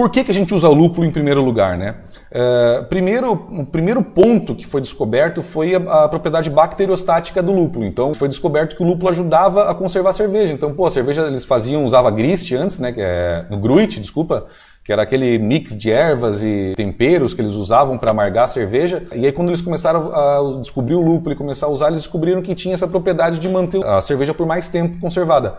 Por que a gente usa lúpulo em primeiro lugar, né? O primeiro ponto que foi descoberto foi a propriedade bacteriostática do lúpulo. Então foi descoberto que o lúpulo ajudava a conservar a cerveja. Então, pô, a cerveja eles usava grist antes, né? Gruit, desculpa, que era aquele mix de ervas e temperos que eles usavam para amargar a cerveja. E aí quando eles começaram a descobrir o lúpulo e começar a usar, eles descobriram que tinha essa propriedade de manter a cerveja por mais tempo conservada.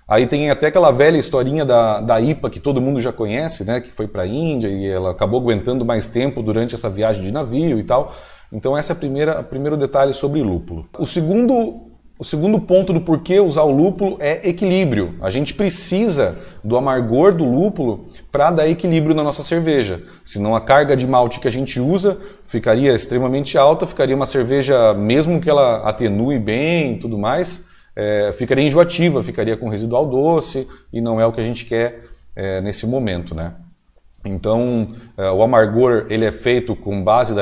Aí tem até aquela velha historinha da IPA que todo mundo já conhece, né? Que foi para a Índia e ela acabou aguentando mais tempo durante essa viagem de navio e tal. Então esse é o primeiro detalhe sobre lúpulo. O segundo ponto do porquê usar o lúpulo é equilíbrio. A gente precisa do amargor do lúpulo para dar equilíbrio na nossa cerveja. Senão a carga de malte que a gente usa ficaria extremamente alta, ficaria uma cerveja, mesmo que ela atenue bem e tudo mais, ficaria enjoativa, ficaria com residual doce e não é o que a gente quer nesse momento, né? Então, o amargor ele é feito com base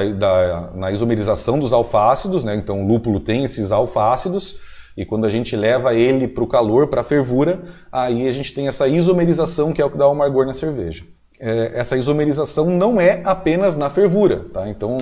na isomerização dos alfa-ácidos, né? Então, o lúpulo tem esses alfa-ácidos e quando a gente leva ele para o calor, para a fervura, aí a gente tem essa isomerização que é o que dá o amargor na cerveja. Essa isomerização não é apenas na fervura, tá? Então,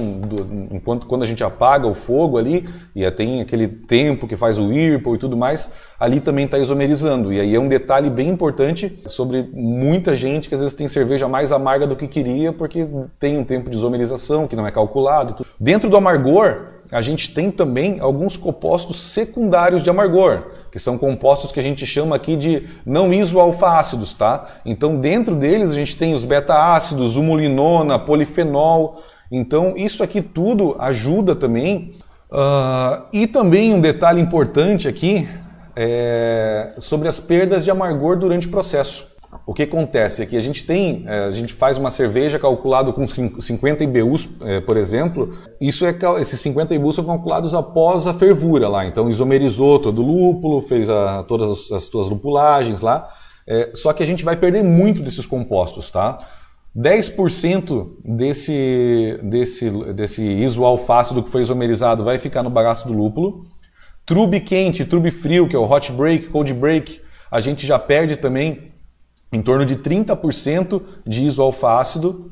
quando a gente apaga o fogo ali, e tem aquele tempo que faz o whirlpool e tudo mais, ali também está isomerizando. E aí é um detalhe bem importante sobre muita gente que às vezes tem cerveja mais amarga do que queria, porque tem um tempo de isomerização que não é calculado. Dentro do amargor, a gente tem também alguns compostos secundários de amargor, que são compostos que a gente chama aqui de não isoalfa-ácidos, tá? Então, dentro deles a gente tem os beta-ácidos, umulinona, polifenol. Então, isso aqui tudo ajuda também. E também um detalhe importante aqui sobre as perdas de amargor durante o processo. O que acontece é que a gente faz uma cerveja calculada com 50 IBUs, por exemplo. Esses 50 IBUs são calculados após a fervura lá. Então isomerizou todo o lúpulo, fez todas as suas lupulagens lá. Só que a gente vai perder muito desses compostos, tá? 10% desse isoalfácido que foi isomerizado vai ficar no bagaço do lúpulo. Trube quente, trube frio, que é o hot break, cold break, a gente já perde também em torno de 30% de isoalfa-ácido.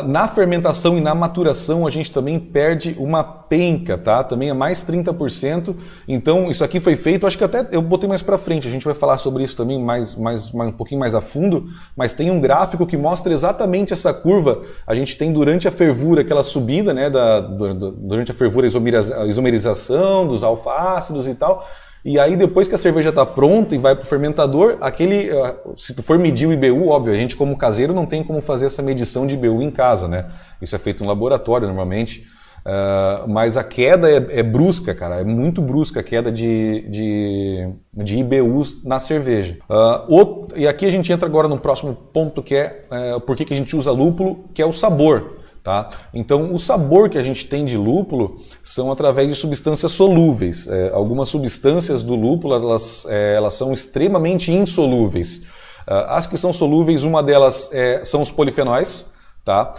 Na fermentação e na maturação a gente também perde uma penca, tá? Também é mais 30%. Então isso aqui foi feito, acho que até eu botei mais para frente, a gente vai falar sobre isso também um pouquinho mais a fundo, mas tem um gráfico que mostra exatamente essa curva. A gente tem durante a fervura aquela subida, né, durante a fervura a isomerização dos alfa-ácidos e tal. E aí depois que a cerveja está pronta e vai para o fermentador, se tu for medir o IBU, óbvio, a gente como caseiro não tem como fazer essa medição de IBU em casa, né? Isso é feito no laboratório normalmente, mas a queda é brusca, cara, é muito brusca a queda de IBUs na cerveja. E aqui a gente entra agora no próximo ponto que é por que a gente usa lúpulo, que é o sabor. Tá? Então, o sabor que a gente tem de lúpulo são através de substâncias solúveis. Algumas substâncias do lúpulo elas são extremamente insolúveis. As que são solúveis, uma delas são os polifenóis. Tá?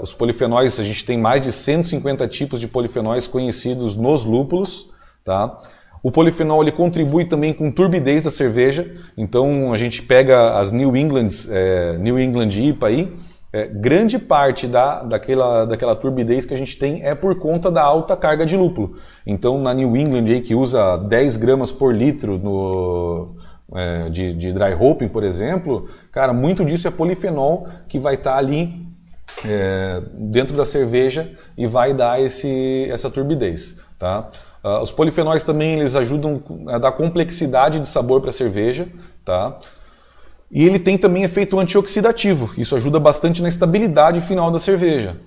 Os polifenóis, a gente tem mais de 150 tipos de polifenóis conhecidos nos lúpulos. Tá? O polifenol ele contribui também com turbidez da cerveja. Então, a gente pega as New England IPA aí. Grande parte daquela turbidez que a gente tem é por conta da alta carga de lúpulo. Então, na New England, aí, que usa 10 gramas por litro de dry hopping, por exemplo, cara, muito disso é polifenol que vai estar ali dentro da cerveja e vai dar essa turbidez. Tá? Os polifenóis também eles ajudam a dar complexidade de sabor para a cerveja. Tá? E ele tem também efeito antioxidativo, isso ajuda bastante na estabilidade final da cerveja.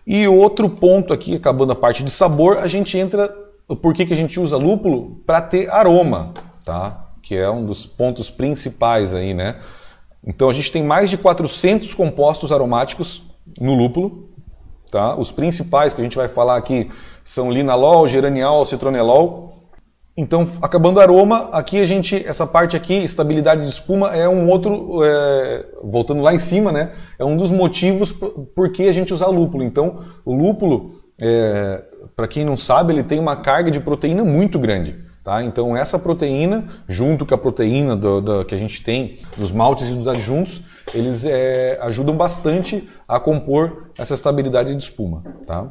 E outro ponto aqui, acabando a parte de sabor, a gente entra por que a gente usa lúpulo para ter aroma, tá? Que é um dos pontos principais aí, né? Então a gente tem mais de 400 compostos aromáticos no lúpulo, tá? Os principais que a gente vai falar aqui são linalol, geraniol, citronelol. Então, acabando o aroma, aqui essa parte aqui, estabilidade de espuma, é um outro, voltando lá em cima, né? É um dos motivos por que a gente usa lúpulo. Então, o lúpulo, para quem não sabe, ele tem uma carga de proteína muito grande. Tá? Então, essa proteína, junto com a proteína que a gente tem dos maltes e dos adjuntos, eles ajudam bastante a compor essa estabilidade de espuma, tá?